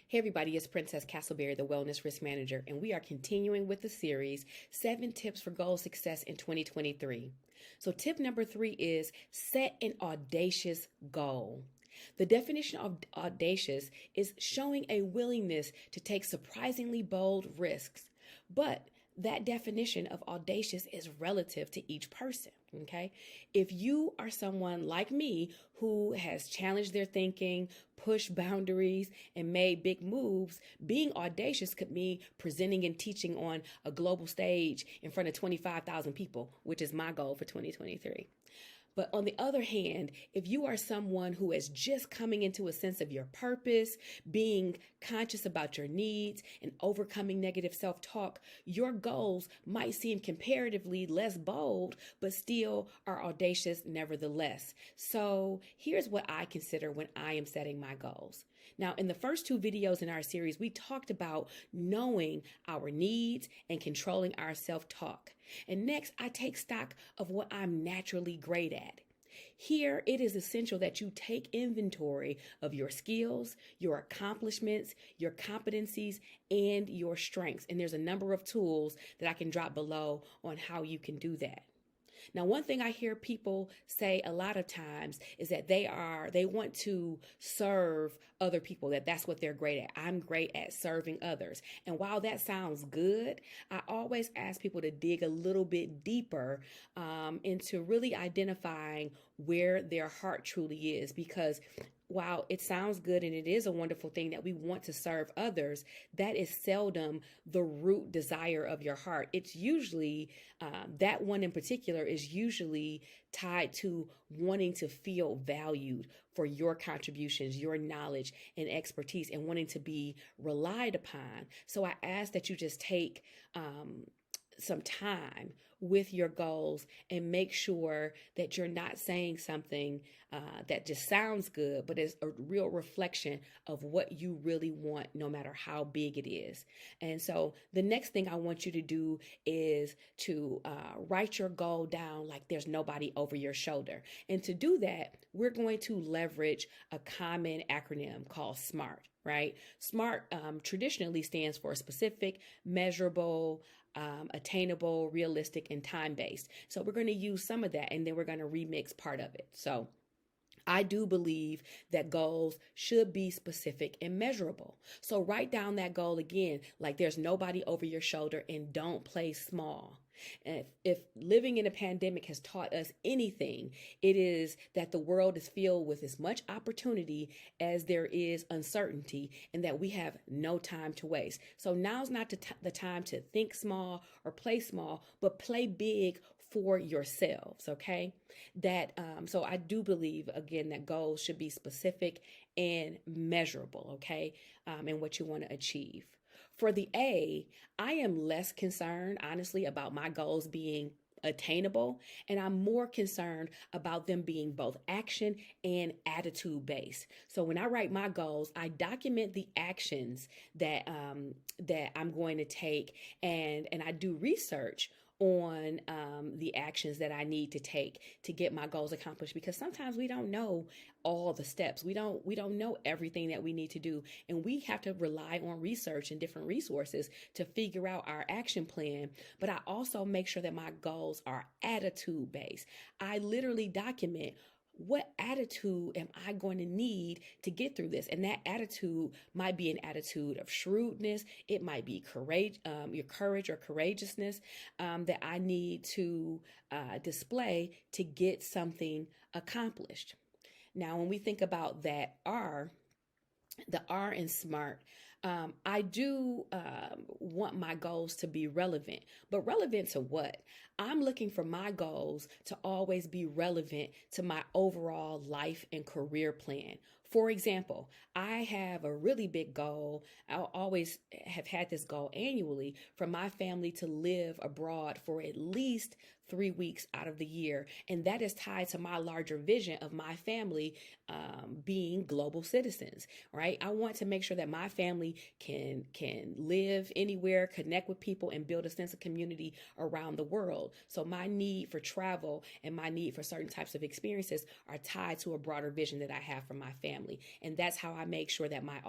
Hey everybody, it's Princess Castleberry, the Wellness Risk Manager, and we are continuing with the series 7 Tips for Goal Success in 2023. So, tip number 3 is set an audacious goal. The definition of audacious is showing a willingness to take surprisingly bold risks, but that definition of audacious is relative to each person. Okay. If you are someone like me who has challenged their thinking, pushed boundaries, and made big moves, being audacious could mean presenting and teaching on a global stage in front of 25,000 people, which is my goal for 2023. But on the other hand, if you are someone who is just coming into a sense of your purpose, being conscious about your needs, and overcoming negative self-talk, your goals might seem comparatively less bold, but still are audacious nevertheless. So here's what I consider when I am setting my goals. Now, in the first 2 videos in our series, we talked about knowing our needs and controlling our self-talk. And next, I take stock of what I'm naturally great at. Here, it is essential that you take inventory of your skills, your accomplishments, your competencies, and your strengths. And there's a number of tools that I can drop below on how you can do that. Now, one thing I hear people say a lot of times is that they want to serve other people, that's what they're great at. I'm great at serving others. And while that sounds good, I always ask people to dig a little bit deeper into really identifying where their heart truly is, because while it sounds good and it is a wonderful thing that we want to serve others, that is seldom the root desire of your heart. It's usually, that one in particular is usually tied to wanting to feel valued for your contributions, your knowledge and expertise, and wanting to be relied upon. So I ask that you just take some time with your goals and make sure that you're not saying something that just sounds good, but is a real reflection of what you really want, no matter how big it is. And so the next thing I want you to do is to write your goal down like there's nobody over your shoulder. And to do that, we're going to leverage a common acronym called SMART, right? SMART traditionally stands for specific, measurable, attainable, realistic, and time-based. So we're going to use some of that, and then we're going to remix part of it. So I do believe that goals should be specific and measurable. So write down that goal again, like there's nobody over your shoulder, and don't play small. And if living in a pandemic has taught us anything, it is that the world is filled with as much opportunity as there is uncertainty, and that we have no time to waste. So now's not the time to think small or play small, but play big for yourselves, okay? So I do believe, again, that goals should be specific and measurable, okay, and what you want to achieve. For the A, I am less concerned, honestly, about my goals being attainable, and I'm more concerned about them being both action and attitude based. So when I write my goals, I document the actions that I'm going to take, and I do research on the actions that I need to take to get my goals accomplished, because sometimes we don't know all the steps. We don't know everything that we need to do, and we have to rely on research and different resources to figure out our action plan. But I also make sure that my goals are attitude based. I literally document what attitude am I going to need to get through this? And that attitude might be an attitude of shrewdness. It might be your courage or courageousness that I need to display to get something accomplished. Now, when we think about the R in SMART, I do want my goals to be relevant, but relevant to what? I'm looking for my goals to always be relevant to my overall life and career plan. For example, I have a really big goal. I always have had this goal annually for my family to live abroad for at least 3 weeks out of the year. And that is tied to my larger vision of my family being global citizens, right? I want to make sure that my family can live anywhere, connect with people, and build a sense of community around the world. So my need for travel and my need for certain types of experiences are tied to a broader vision that I have for my family. family. And that's how I make sure that my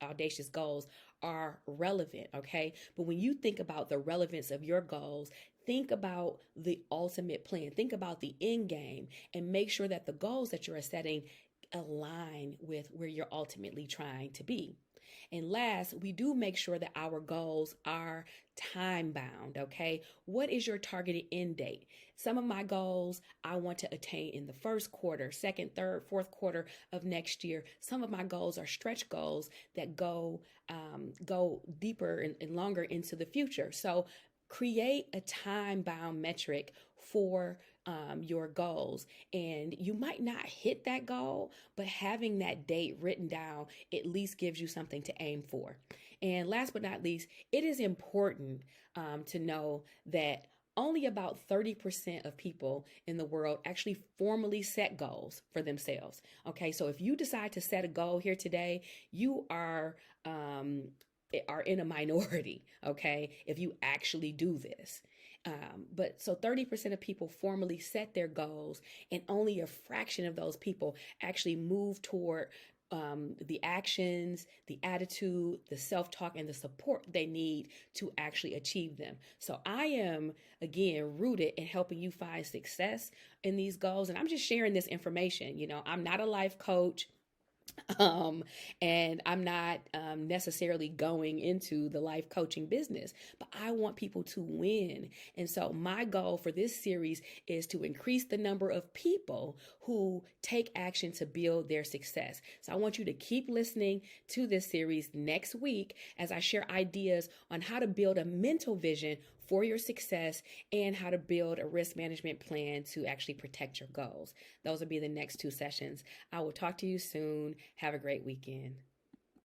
audacious goals are relevant, okay? But when you think about the relevance of your goals, think about the ultimate plan, think about the end game, and make sure that the goals that you're setting align with where you're ultimately trying to be. And last, we do make sure that our goals are time bound, okay? What is your targeted end date? Some of my goals I want to attain in the first quarter, second, third, fourth quarter of next year. Some of my goals are stretch goals that go deeper and longer into the future. So create a time bound metric for your goals. And you might not hit that goal, but having that date written down at least gives you something to aim for. And last but not least, it is important to know that only about 30% of people in the world actually formally set goals for themselves. Okay, so if you decide to set a goal here today, you are in a minority, okay, if you actually do this. But so 30% of people formally set their goals, and only a fraction of those people actually move toward the actions, the attitude, the self-talk, and the support they need to actually achieve them. So I am, again, rooted in helping you find success in these goals. And I'm just sharing this information. You know, I'm not a life coach. And I'm not necessarily going into the life coaching business, but I want people to win. And so my goal for this series is to increase the number of people who take action to build their success. So I want you to keep listening to this series next week as I share ideas on how to build a mental vision for your success and how to build a risk management plan to actually protect your goals. Those will be the next two sessions. I will talk to you soon. Have a great weekend.